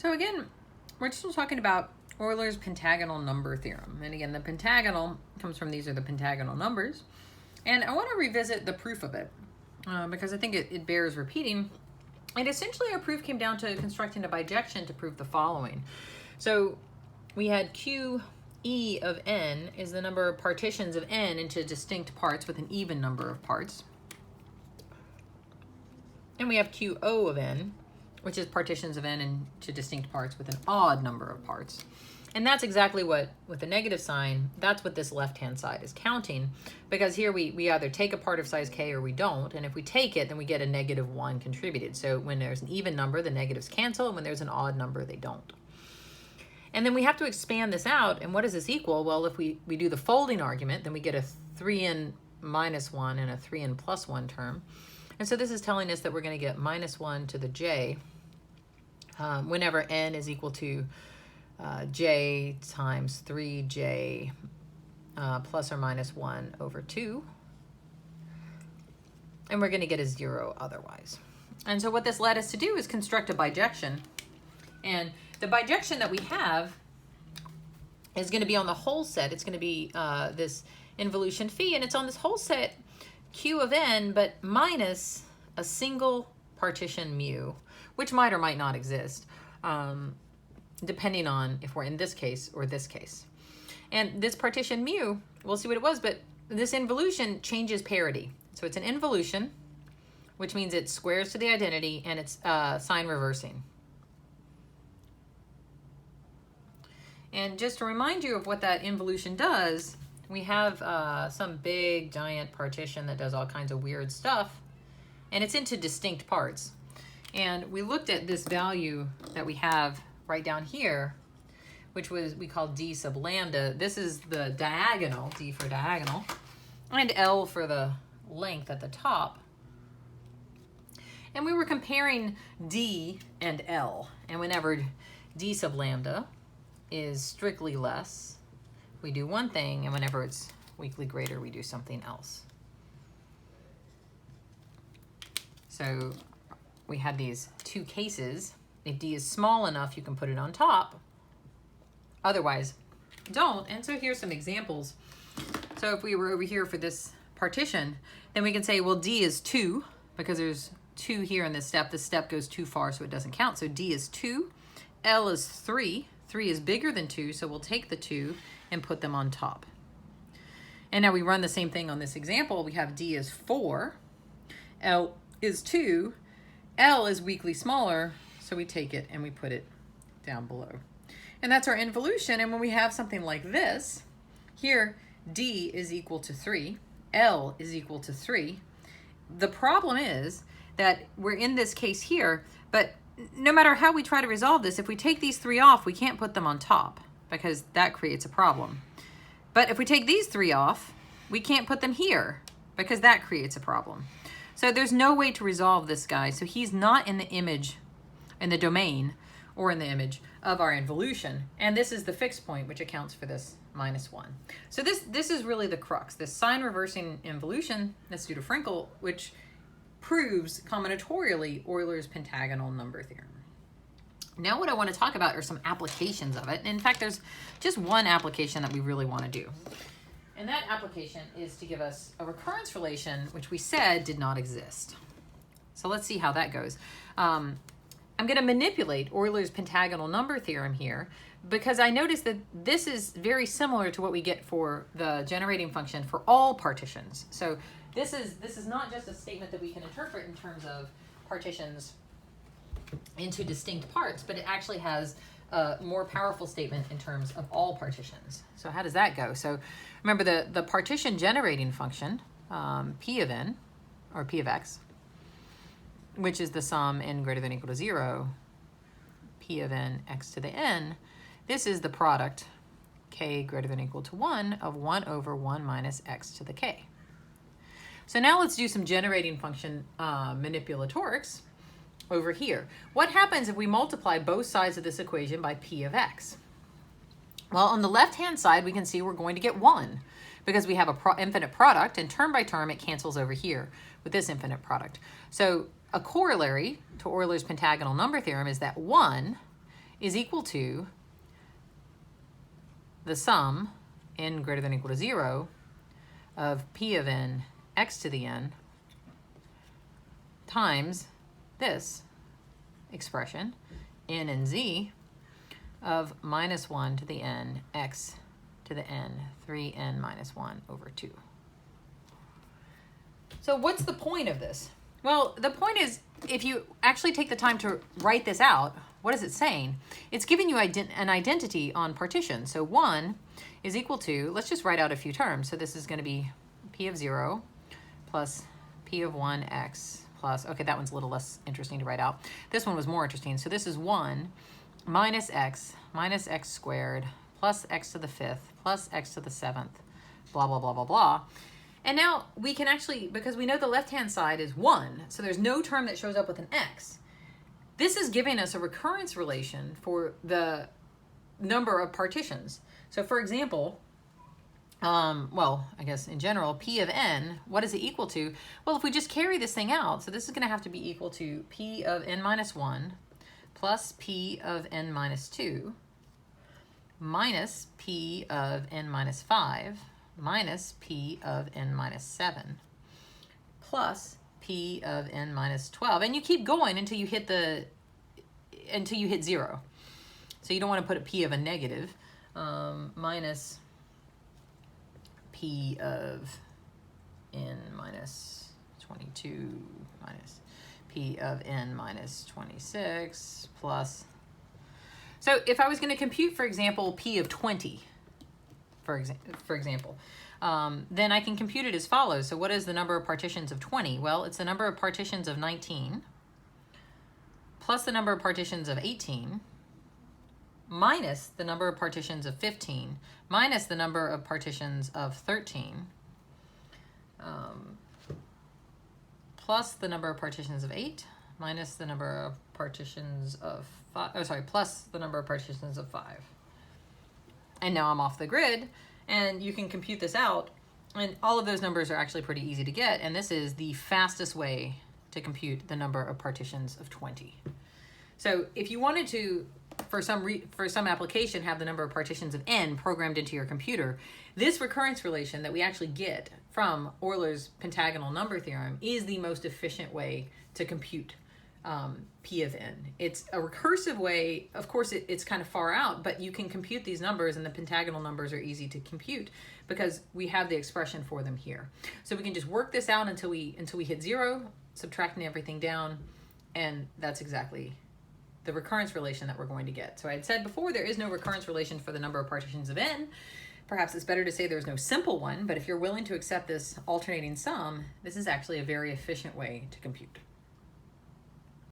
So again, we're still talking about Euler's pentagonal number theorem. And again, the pentagonal comes from these are the pentagonal numbers. And I want to revisit the proof of it because I think it bears repeating. And essentially our proof came down to constructing a bijection to prove the following. So we had QE of n is the number of partitions of n into distinct parts with an even number of parts. And we have QO of n, which is partitions of n into distinct parts with an odd number of parts. And that's exactly what, with the negative sign, that's what this left-hand side is counting, because here we either take a part of size k or we don't, and if we take it, then we get a -1 contributed. So when there's an even number, the negatives cancel, and when there's an odd number, they don't. And then we have to expand this out, and what does this equal? Well, if we do the folding argument, then we get a 3n minus 1 and a 3n plus 1 term. And so this is telling us that we're going to get -1 to the j whenever n is equal to j times 3j plus or minus 1 over 2. And we're going to get a 0 otherwise. And so what this led us to do is construct a bijection. And the bijection that we have is going to be on the whole set. It's going to be this involution phi, and it's on this whole set Q of n, but minus a single partition mu, which might or might not exist, depending on if we're in this case or this case. And this partition mu, we'll see what it was, but this involution changes parity. So it's an involution, which means it squares to the identity, and it's sign reversing. And just to remind you of what that involution does, we have some big giant partition that does all kinds of weird stuff, and it's into distinct parts. And we looked at this value that we have right down here, which was we call d sub lambda. This is the diagonal, d for diagonal, and L for the length at the top. And we were comparing d and L, and whenever d sub lambda is strictly less, we do one thing, and whenever it's weakly greater, we do something else. So we had these two cases. If d is small enough, you can put it on top. Otherwise, don't. And so here's some examples. So if we were over here for this partition, then we can say, well, d is 2, because there's 2 here in this step. This step goes too far, so it doesn't count. So d is 2. L is 3. 3 is bigger than 2, so we'll take the 2 and put them on top. And now we run the same thing on this example. We have d is 4. L is 2. L is weakly smaller, so we take it and we put it down below. And that's our involution. And when we have something like this, here d is equal to 3, L is equal to 3. The problem is that we're in this case here, but no matter how we try to resolve this, if we take these 3 off, we can't put them on top because that creates a problem. But if we take these 3 off, we can't put them here because that creates a problem. So there's no way to resolve this guy. So he's not in the image, in the domain, or in the image of our involution. And this is the fixed point, which accounts for this -1. So this is really the crux, this sign reversing involution that's due to Frenkel, which proves combinatorially Euler's pentagonal number theorem. Now what I want to talk about are some applications of it. And in fact, there's just one application that we really want to do. And that application is to give us a recurrence relation, which we said did not exist. So let's see how that goes. I'm going to manipulate Euler's pentagonal number theorem here because I noticed that this is very similar to what we get for the generating function for all partitions. So this is not just a statement that we can interpret in terms of partitions into distinct parts, but it actually has a more powerful statement in terms of all partitions. So how does that go? So remember the partition generating function, P of n, or P of x, which is the sum n greater than or equal to 0, P of n x to the n. This is the product, k greater than or equal to 1, of 1 over 1 minus x to the k. So now let's do some generating function manipulatorics over here. What happens if we multiply both sides of this equation by p of x? Well, on the left-hand side, we can see we're going to get 1 because we have an infinite product, and term by term, it cancels over here with this infinite product. So a corollary to Euler's pentagonal number theorem is that 1 is equal to the sum, n greater than or equal to 0, of p of n x to the n times this expression, n and z, of minus 1 to the n x to the n 3n minus 1 over 2. So what's the point of this? Well, the point is, if you actually take the time to write this out, what is it saying? It's giving you an identity on partition. So 1 is equal to, let's just write out a few terms. So this is going to be p of 0 plus p of 1x plus, okay, that one's a little less interesting to write out. This one was more interesting. So this is 1 minus x squared plus x to the 5th plus x to the 7th, blah, blah, blah, blah, blah. And now we can actually, because we know the left-hand side is 1, so there's no term that shows up with an x. This is giving us a recurrence relation for the number of partitions. So for example, well, I guess in general, p of n, what is it equal to? Well, if we just carry this thing out, so this is going to have to be equal to p of n minus 1 plus p of n minus 2 minus p of n minus 5 minus p of n minus 7 plus p of n minus 12. And you keep going until you hit 0. So you don't want to put a p of a negative, minus p of n minus 22 minus p of n minus 26 plus. So if I was going to compute, for example, p of 20, for example, then I can compute it as follows. So what is the number of partitions of 20? Well, it's the number of partitions of 19 plus the number of partitions of 18 minus the number of partitions of 15 minus the number of partitions of 13 plus the number of partitions of 8 minus the number of partitions of 5, oh sorry, plus the number of partitions of 5. And now I'm off the grid, and you can compute this out, and all of those numbers are actually pretty easy to get, and this is the fastest way to compute the number of partitions of 20. So if you wanted to, for some application, have the number of partitions of n programmed into your computer, this recurrence relation that we actually get from Euler's pentagonal number theorem is the most efficient way to compute p of n. It's a recursive way. Of course, it's kind of far out, but you can compute these numbers, and the pentagonal numbers are easy to compute because we have the expression for them here. So we can just work this out until we hit 0, subtracting everything down, and that's exactly the recurrence relation that we're going to get. So I had said before, there is no recurrence relation for the number of partitions of n. Perhaps it's better to say there's no simple one, but if you're willing to accept this alternating sum, this is actually a very efficient way to compute.